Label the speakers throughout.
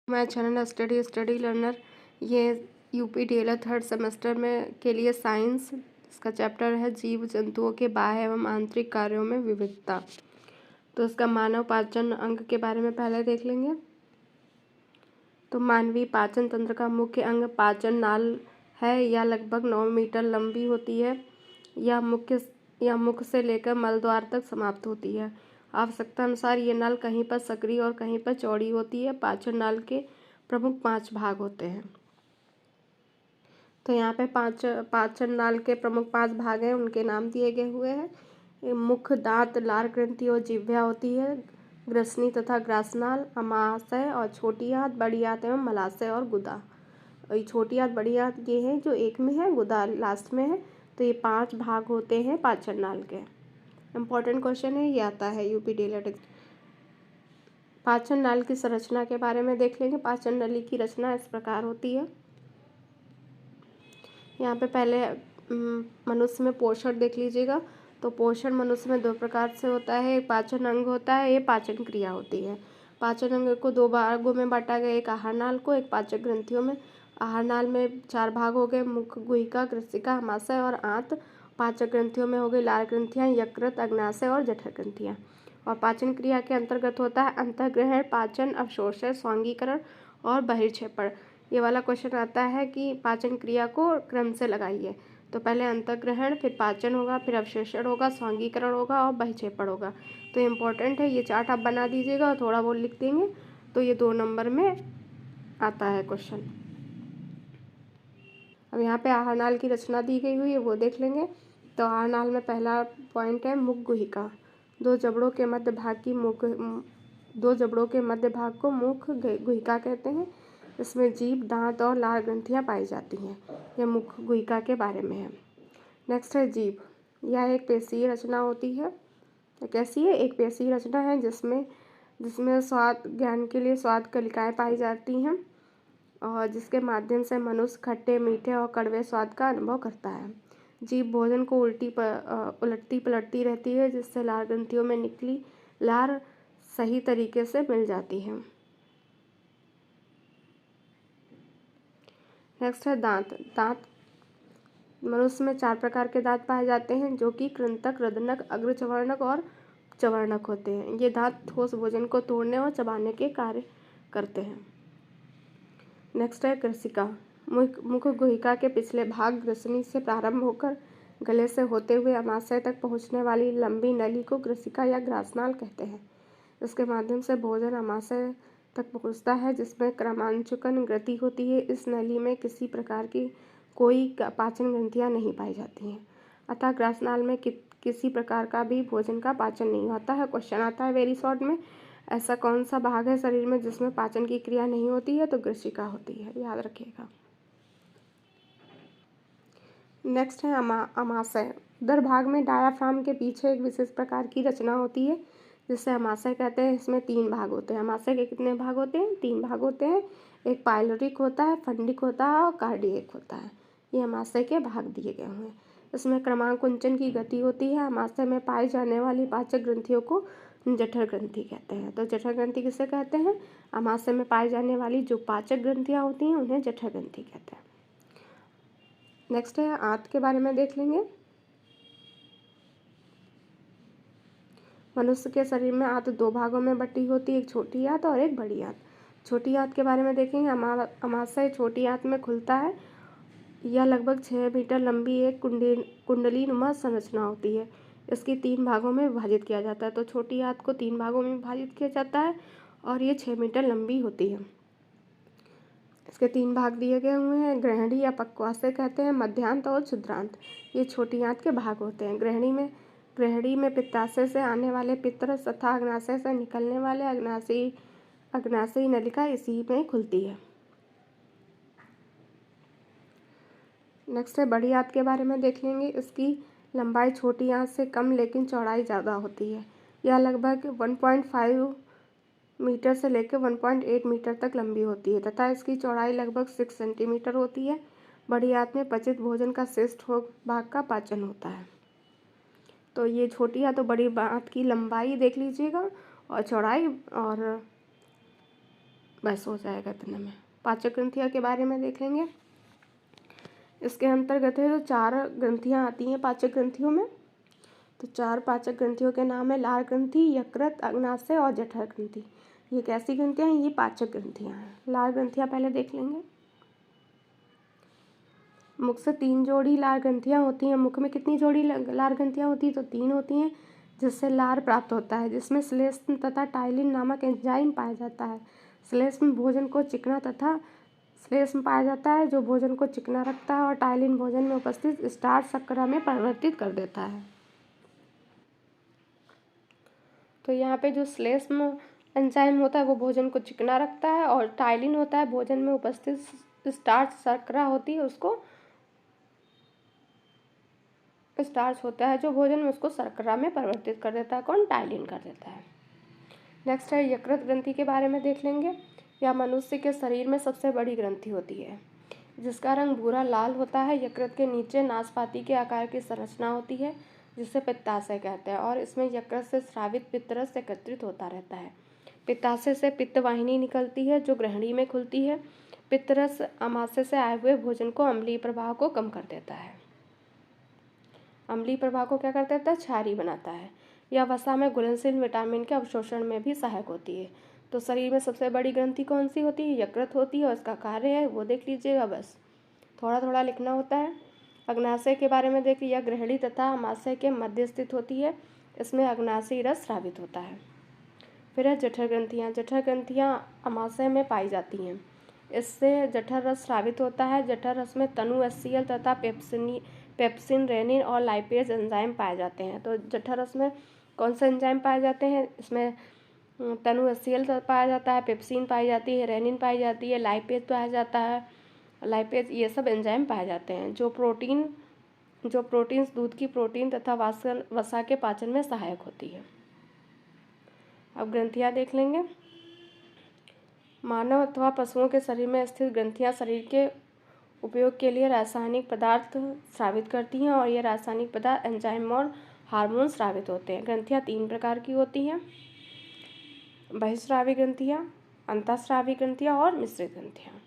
Speaker 1: मैं channel study learner. ये UP DElEd third semester में के लिए साइंस, इसका चैप्टर है जीव जंतुओं के बाह्य एवं आंतरिक कार्यों में विविधता। तो इसका मानव पाचन अंग के बारे में पहले देख लेंगे। तो मानवीय पाचन तंत्र का मुख्य अंग पाचन नाल है। यह लगभग 9 मीटर लंबी होती है। यह मुख से लेकर मलद्वार तक समाप्त होती है। आवश्यकता अनुसार ये नल कहीं पर सक्रिय और कहीं पर चौड़ी होती है। पाचन नाल के प्रमुख 5 भाग होते हैं। तो यहाँ पे पाचन नाल के प्रमुख 5 भाग हैं, उनके नाम दिए गए हुए हैं। मुख, दांत, लार ग्रंथि और जिह्वा होती है। ग्रसनी तथा ग्रासनाल, अमाशय और छोटी आंत, बड़ी आंत एवं मलाशय और गुदा। ये छोटी आंत, बड़ी आंत ये है जो एक में है, गुदा लास्ट में है। तो ये 5 भाग होते हैं पाचन नाल के। इम्पोर्टेंट क्वेश्चन है, ये आता है यूपी डीएलएड। पाचन नाल की संरचना के बारे में देख लेंगे। पाचन नली की रचना इस प्रकार होती है। यहाँ पे पहले मनुष्य में पोषण देख लीजिएगा। तो पोषण मनुष्य में 2 प्रकार से होता है। एक पाचन अंग होता है, ये पाचन क्रिया होती है। पाचन अंग को 2 भागों में बांटा गया, एक आहार नाल को, एक पाचक ग्रंथियों में। आहार नाल में 4 भाग हो गए, मुख, गुहिका, कृशिका, अमाशय और आंत। पाचक ग्रंथियों में हो गई लार ग्रंथियाँ, यकृत, अग्नाशय और जठर ग्रंथियाँ। और पाचन क्रिया के अंतर्गत होता है अंतःग्रहण, पाचन, अवशोषण, स्वांगीकरण और बहिर्क्षेपण। ये वाला क्वेश्चन आता है कि पाचन क्रिया को क्रम से लगाइए। तो पहले अंतःग्रहण, फिर पाचन होगा, फिर अवशोषण होगा, स्वांगीकरण होगा और बहिर्क्षेपण होगा। तो इम्पोर्टेंट है, ये चार्ट आप बना दीजिएगा और थोड़ा बहुत लिख देंगे तो ये 2 नंबर में आता है क्वेश्चन। अब यहाँ पे आहार नाल की रचना दी गई हुई है, वो देख लेंगे। तो आहार नाल में पहला पॉइंट है मुख गुहिका। 2 जबड़ों के मध्य भाग को मुख गुहिका कहते हैं। इसमें जीभ, दांत और लार ग्रंथियाँ पाई जाती हैं। यह मुख गुहिका के बारे में है। नेक्स्ट है जीभ। यह एक पेशीय रचना होती है। कैसी है? एक पेशीय रचना है जिसमें स्वाद ज्ञान के लिए स्वाद कलिकाएँ पाई जाती हैं और जिसके माध्यम से मनुष्य खट्टे, मीठे और कड़वे स्वाद का अनुभव करता है। जीभ भोजन को उलटती पलटती रहती है, जिससे लार ग्रंथियों में निकली लार सही तरीके से मिल जाती है। नेक्स्ट है दांत। दांत मनुष्य में 4 प्रकार के दांत पाए जाते हैं, जो कि कृंतक, रदनक, अग्रचवर्णक और चवर्णक होते हैं। ये दांत ठोस भोजन को तोड़ने और चबाने के कार्य करते हैं। नेक्स्ट है कृशिका। मुख गुहिका के पिछले भाग ग्रसनी से प्रारंभ होकर गले से होते हुए अमाशय तक पहुंचने वाली लंबी नली को कृशिका या ग्रासनाल कहते हैं। इसके माध्यम से भोजन अमाशय तक पहुंचता है, जिसमें क्रमांचुकन गति होती है। इस नली में किसी प्रकार की कोई पाचन ग्रंथियां नहीं पाई जाती हैं, अतः ग्रासनाल में किसी प्रकार का भी भोजन का पाचन नहीं होता है। क्वेश्चन आता है वेरी शॉर्ट में, ऐसा कौन सा भाग है शरीर में जिसमें पाचन की क्रिया नहीं होती है? तो कृशिका होती है, याद रखिएगा। नेक्स्ट है अमाशय। उदर भाग में डायाफ्राम के पीछे एक विशेष प्रकार की रचना होती है, जिसे अमाशय कहते हैं। इसमें 3 भाग होते हैं। अमाशय के कितने भाग होते हैं? 3 भाग होते हैं। एक पाइलोरिक होता है, फंडिक होता है और कार्डियक होता है। ये अमाशय के भाग दिए गए हुए हैं। इसमें क्रमांकुंचन की गति होती है। अमाशय में पाई जाने वाली पाचक ग्रंथियों को जठर ग्रंथि कहते हैं। तो जठर ग्रंथि किसे कहते हैं? अमाशय में पाई जाने वाली जो पाचक ग्रंथियाँ होती हैं उन्हें जठर ग्रंथि कहते हैं। नेक्स्ट है आंत के बारे में देख लेंगे। मनुष्य के शरीर में आंत 2 भागों में बटी होती है, एक छोटी आंत और एक बड़ी आंत। छोटी आंत के बारे में देखेंगे। अमाशय छोटी आंत में खुलता है। यह लगभग 6 मीटर लंबी एक कुंडलीनुमा संरचना होती है। इसकी 3 भागों में विभाजित किया जाता है। तो छोटी आंत को 3 भागों में विभाजित किया जाता है और ये 6 मीटर लंबी होती है। इसके 3 भाग दिए गए हुए हैं। ग्रहणी या पक्वाशय कहते हैं, मध्यांत और क्षुद्रांत। ये छोटी आंत के भाग होते हैं। ग्रहणी में पित्ताशय से आने वाले पित्तरस तथा अग्नाशय से निकलने वाले अग्नाशयी नलिका इसी में खुलती है। नेक्स्ट है बड़ी आंत के बारे में देख लेंगे। इसकी लंबाई छोटी आंत से कम लेकिन चौड़ाई ज़्यादा होती है। यह लगभग 1.5 मीटर से लेकर 1.8 मीटर तक लंबी होती है तथा इसकी चौड़ाई लगभग 6 सेंटीमीटर होती है। बड़ी आंत में पचित भोजन का श्रेष्ठ भाग का पाचन होता है। तो ये छोटी आंत तो बड़ी आंत की लंबाई देख लीजिएगा और चौड़ाई और बस हो जाएगा इतने में। पाचक ग्रंथियाँ के बारे में देख लेंगे। इसके अंतर्गत है जो 4 ग्रंथियाँ आती हैं पाचक ग्रंथियों में। तो 4 पाचक ग्रंथियों के नाम है लार ग्रंथि, यकृत, अग्नाशय और जठर ग्रंथि। ये कैसी ग्रंथियाँ हैं? ये पाचक ग्रंथियाँ हैं। लार ग्रंथियाँ पहले देख लेंगे। मुख से 3 जोड़ी लार ग्रंथियाँ होती हैं। मुख में कितनी जोड़ी लार ग्रंथियाँ होती हैं? तो 3 होती हैं, जिससे लार प्राप्त होता है, जिसमें श्लेष्म तथा टाइलिन नामक एंजाइम पाया जाता है। श्लेष्म भोजन को चिकना तथा श्लेष्म पाया जाता है जो भोजन को चिकना रखता है, और टाइलिन भोजन में उपस्थित स्टार्च शर्करा में परिवर्तित कर देता है। तो यहाँ पे जो श्लेष्म एंजाइम होता है वो भोजन को चिकना रखता है, और टाइलिन होता है भोजन में उपस्थित स्टार्च शर्करा होती है उसको स्टार्च होता है जो भोजन में उसको शर्करा में परिवर्तित कर देता है। कौन? टाइलिन कर देता है। नेक्स्ट है यकृत ग्रंथि के बारे में देख लेंगे। यह मनुष्य के शरीर में सबसे बड़ी ग्रंथि होती है, जिसका रंग भूरा लाल होता है। यकृत के नीचे नाशपाती के आकार की संरचना होती है, जिसे पित्ताशय कहते हैं, और इसमें यकृत से स्रावित पित्तरस एकत्रित होता रहता है। पित्ताशय से पित्तवाहिनी निकलती है जो ग्रहणी में खुलती है। पित्तरस आमाशय से आए हुए भोजन को अम्लीय प्रभाव को कम कर देता है। अम्लीय प्रभाव को क्या कर देता है? क्षारीय बनाता है। यह वसा में घुलनशील विटामिन के अवशोषण में भी सहायक होती है। तो शरीर में सबसे बड़ी ग्रंथि कौन सी होती है? यकृत होती है, और इसका कार्य है वो देख लीजिएगा, बस थोड़ा थोड़ा लिखना होता है। अग्नाशय के बारे में देखिए, यह ग्रहणी तथा आमाशय के मध्य स्थित होती है। इसमें अग्नाशयी रस स्रावित होता है। फिर है जठर ग्रंथियाँ। जठर ग्रंथियाँ आमाशय में पाई जाती हैं, इससे जठर रस स्रावित होता है। जठर रस में तनु एचसीएल तथा पेप्सिन, रेनिन और लाइपेज एंजाइम पाए जाते हैं। तो जठर रस में कौन से एंजाइम पाए जाते हैं? इसमें तनु एचसीएल पाया जाता है, पेप्सिन पाई जाती है, रेनिन पाई जाती है, लाइपेज पाया जाता है, लाइपेज, ये सब एंजाइम पाए जाते हैं जो प्रोटीन्स दूध की प्रोटीन तथा वसा के पाचन में सहायक होती है। अब ग्रंथियाँ देख लेंगे। मानव अथवा पशुओं के शरीर में स्थित ग्रंथियाँ शरीर के उपयोग के लिए रासायनिक पदार्थ स्रावित करती हैं, और ये रासायनिक पदार्थ एंजाइम और हार्मोन स्रावित होते हैं। ग्रंथियाँ 3 प्रकार की होती हैं: बहिस्रावी ग्रंथियाँ, अंतःस्रावी ग्रंथियाँ और मिश्रित ग्रंथियाँ।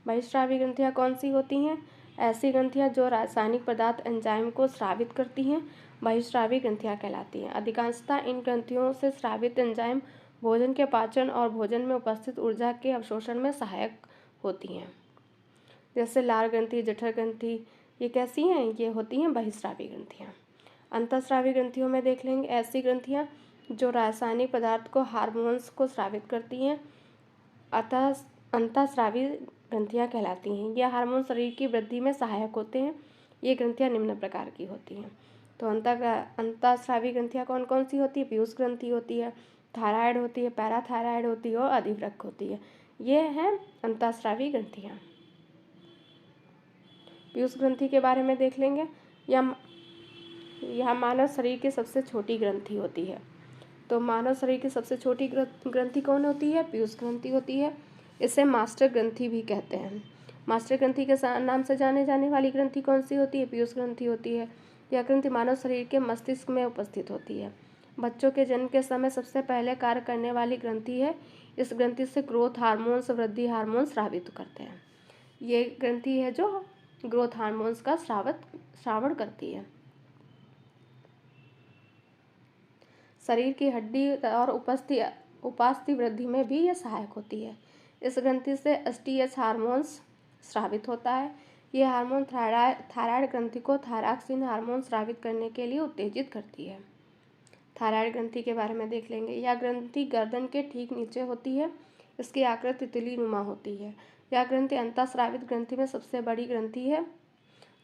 Speaker 1: बहिस्रावी ग्रंथियाँ कौन सी होती हैं? ऐसी ग्रंथियाँ जो रासायनिक पदार्थ एंजाइम को स्रावित करती हैं बहिस्रावी ग्रंथियाँ कहलाती हैं। अधिकांशतः इन ग्रंथियों से स्रावित एंजाइम भोजन के पाचन और भोजन में उपस्थित ऊर्जा के अवशोषण में सहायक होती हैं। जैसे लार ग्रंथि, जठर ग्रंथि, ये कैसी हैं? ये होती हैं बहिस्रावी ग्रंथियाँ। अंतःस्रावी ग्रंथियों में देख लेंगे, ऐसी ग्रंथियाँ जो रासायनिक पदार्थ को हार्मोन्स को स्रावित करती हैं अतः अंतःस्रावी ग्रंथियाँ कहलाती हैं। ये हार्मोन शरीर की वृद्धि में सहायक होते हैं। ये ग्रंथियाँ निम्न प्रकार की होती हैं। तो अंतःस्रावी ग्रंथियाँ कौन कौन सी होती है? पीयूष ग्रंथि होती है, थायराइड होती है, पैराथायराइड होती है और अधिवृक्क होती है। ये हैं अंतःस्रावी ग्रंथियाँ। पीयूष ग्रंथि के बारे में देख लेंगे। यह मानव शरीर की सबसे छोटी ग्रंथि होती है। तो मानव शरीर की सबसे छोटी ग्रंथि कौन होती है? पीयूष ग्रंथि होती है। इसे मास्टर ग्रंथि भी कहते हैं। मास्टर ग्रंथि के नाम से जाने जाने वाली ग्रंथि कौन सी होती है? पीयूष ग्रंथि होती है। यह ग्रंथि मानव शरीर के मस्तिष्क में उपस्थित होती है। बच्चों के जन्म के समय सबसे पहले कार्य करने वाली ग्रंथि है। इस ग्रंथि से ग्रोथ हार्मोन्स, वृद्धि हार्मोन्स स्रावित करते हैं। ये ग्रंथि है जो ग्रोथ हार्मोन्स का श्रावण करती है। शरीर की हड्डी और उपास्थि वृद्धि में भी यह सहायक होती है। इस ग्रंथि से एसटीएच हार्मोन्स स्रावित होता है। यह हार्मोन थायराइड ग्रंथि को थायरॉक्सिन हार्मोन स्रावित करने के लिए उत्तेजित करती है। थायराइड ग्रंथि के बारे में देख लेंगे। यह ग्रंथि गर्दन के ठीक नीचे होती है। इसकी आकृति तितली नुमा होती है। यह ग्रंथि अंतःस्रावित ग्रंथि में सबसे बड़ी ग्रंथि है।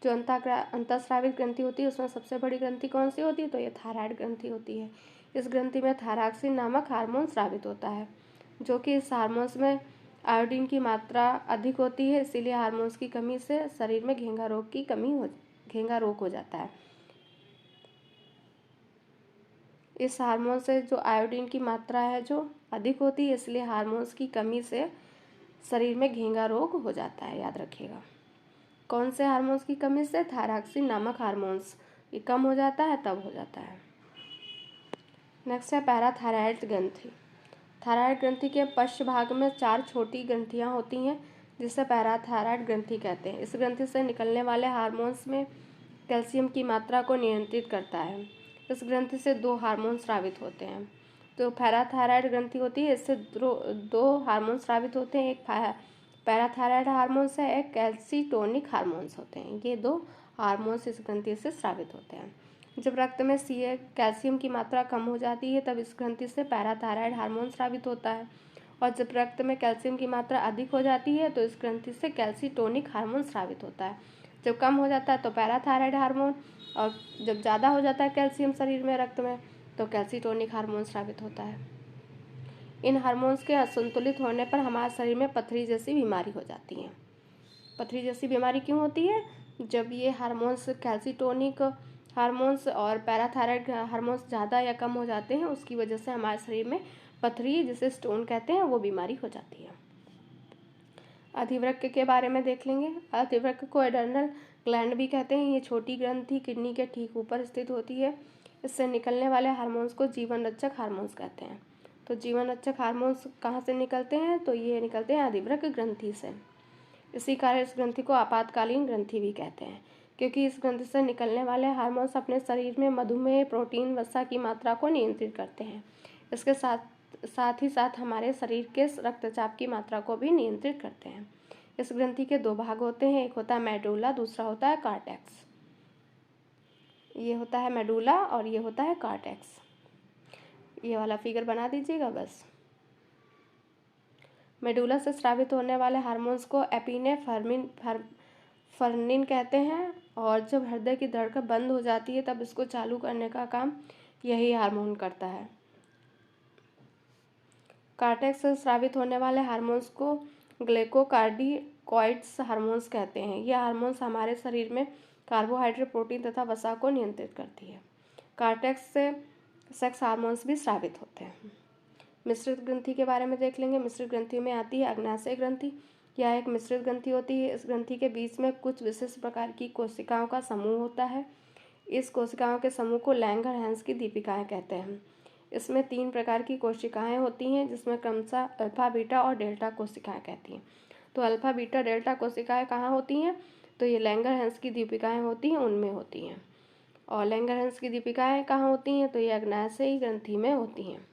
Speaker 1: जो अंतःस्रावित ग्रंथि होती है उसमें सबसे बड़ी ग्रंथि कौन सी होती है? तो ये थायराइड ग्रंथि होती है। इस ग्रंथि में थायरॉक्सिन नामक हार्मोन स्रावित होता है, जो कि इस हार्मोन्स में आयोडीन की मात्रा अधिक होती है। इसीलिए हार्मोन्स की कमी से शरीर में घेंघा रोग हो जाता है। इस हार्मोन से जो आयोडीन की मात्रा है जो अधिक होती है, इसलिए हार्मोन्स की कमी से शरीर में घेंघा रोग हो जाता है। याद रखिएगा। कौन से हार्मोन्स की कमी से? थायरॉक्सिन नामक हार्मोन्स ये कम हो जाता है, तब हो जाता है। नेक्स्ट है पैराथायराइड ग्रंथि। थायराइड ग्रंथि के पश्च भाग में 4 छोटी ग्रंथियां होती हैं जिसे पैराथायराइड ग्रंथि कहते हैं। इस ग्रंथि से निकलने वाले हार्मोन्स में कैल्शियम की मात्रा को नियंत्रित करता है। इस ग्रंथि से 2 हार्मोन स्रावित होते हैं। तो पैराथायराइड ग्रंथि होती है, इससे 2 हार्मोन स्रावित होते हैं। एक पैराथायराइड हार्मोन्स है, एक कैल्सीटोनिक हार्मोन्स होते हैं। ये 2 हार्मोन्स इस ग्रंथि से स्रावित होते हैं। जब रक्त में कैल्शियम की मात्रा कम हो जाती है तब इस ग्रंथि से पैराथायराइड हार्मोन स्रावित होता है, और जब रक्त में कैल्शियम की मात्रा अधिक हो जाती है तो इस ग्रंथि से कैल्सीटोनिक हार्मोन स्रावित होता है। जब कम हो जाता है तो पैराथायराइड हार्मोन, और जब ज़्यादा हो जाता है कैल्शियम शरीर में रक्त में तो कैल्सीटोनिक हार्मोन स्रावित होता है। इन हार्मोन्स के असंतुलित होने पर हमारे शरीर में पथरी जैसी बीमारी हो जाती है। पथरी जैसी बीमारी क्यों होती है? जब ये हार्मोन्स कैल्सीटोनिक हार्मोन्स और पैराथायराइड हार्मोन्स ज़्यादा या कम हो जाते हैं, उसकी वजह से हमारे शरीर में पथरी, जिसे स्टोन कहते हैं, वो बीमारी हो जाती है। अधिवृक्क के बारे में देख लेंगे। अधिवृक्क को एडर्नल ग्लैंड भी कहते हैं। ये छोटी ग्रंथि किडनी के ठीक ऊपर स्थित होती है। इससे निकलने वाले हार्मोन्स को जीवन रक्षक हार्मोन्स कहते हैं। तो जीवन रक्षक हार्मोन्स कहाँ से निकलते हैं? तो ये निकलते हैं अधिवृक्क ग्रंथि से। इसी कारण इस ग्रंथि को आपातकालीन ग्रंथि भी कहते हैं, क्योंकि इस ग्रंथि से निकलने वाले हार्मोन्स अपने शरीर में मधुमेह, प्रोटीन, वसा की मात्रा को नियंत्रित करते हैं। इसके साथ ही साथ हमारे शरीर के रक्तचाप की मात्रा को भी नियंत्रित करते हैं। इस ग्रंथि के 2 भाग होते हैं, एक होता है मेडुला, दूसरा होता है कार्टेक्स। ये होता है मेडुला और ये होता है कार्टेक्स। ये वाला फिगर बना दीजिएगा बस। मेडुला से स्रावित होने वाले हार्मोन्स को एपिनेफ्रिन कहते हैं, और जब हृदय की धड़कन बंद हो जाती है तब इसको चालू करने का काम यही हार्मोन करता है। कार्टेक्स से स्रावित होने वाले हार्मोन्स को ग्लूकोकार्टिकॉइड्स हार्मोन्स कहते हैं। यह हार्मोन्स हमारे शरीर में कार्बोहाइड्रेट, प्रोटीन तथा वसा को नियंत्रित करती है। कार्टेक्स से सेक्स हार्मोन्स भी स्रावित होते हैं। मिश्रित ग्रंथि के बारे में देख लेंगे। मिश्रित ग्रंथि में आती है अग्नाशय ग्रंथि। यह एक मिश्रित ग्रंथि होती है। इस ग्रंथि के बीच में कुछ विशिष्ट प्रकार की कोशिकाओं का समूह होता है। इस कोशिकाओं के समूह को लैंगर-हैंस की दीपिकाएं कहते हैं। इसमें 3 प्रकार की कोशिकाएं होती हैं, जिसमें क्रमशः अल्फा, बीटा और डेल्टा कोशिकाएं कहती हैं। तो अल्फा, बीटा, डेल्टा कोशिकाएं कहाँ होती हैं? तो ये लैंगर-हैंस की दीपिकाएं होती हैं, उनमें होती हैं। और लैंगर-हैंस की दीपिकाएं कहाँ होती हैं? तो ये अग्नाशयी ग्रंथि में होती हैं।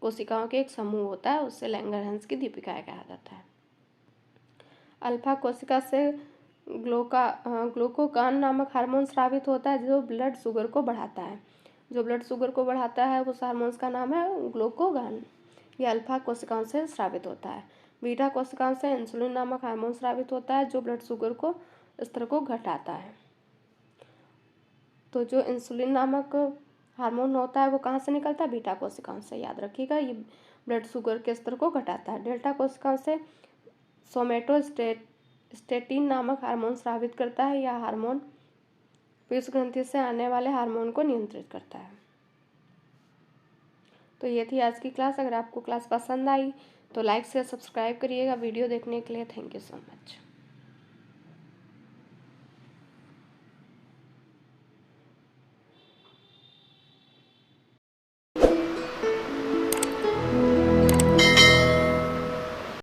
Speaker 1: कोशिकाओं के एक समूह होता है, उससे लैंगर-हैंस की दीपिकाएं कहा जाता है। अल्फा कोशिका से ग्लूकोकान नामक हार्मोन स्रावित होता है, जो ब्लड शुगर को बढ़ाता है। जो ब्लड शुगर को बढ़ाता है उस हार्मोन्स का नाम है ग्लूकोगान। यह अल्फा कोशिकाओं से स्रावित होता है। बीटा कोशिकाओं से इंसुलिन नामक हार्मोन स्रावित होता है, जो ब्लड शुगर को स्तर को घटाता है। तो जो इंसुलिन नामक हार्मोन होता है वो कहाँ से निकलता है? बीटा कोशिकाओं से। याद रखिएगा, ये ब्लड शुगर के स्तर को घटाता है। डेल्टा कोशिकाओं से सोमेटोस्टेटिन नामक हार्मोन स्रावित करता है। यह हार्मोन पीयूष ग्रंथि से आने वाले हार्मोन को नियंत्रित करता है। तो ये थी आज की क्लास। अगर आपको क्लास पसंद आई तो लाइक से सब्सक्राइब करिएगा। वीडियो देखने के लिए थैंक यू सो मच।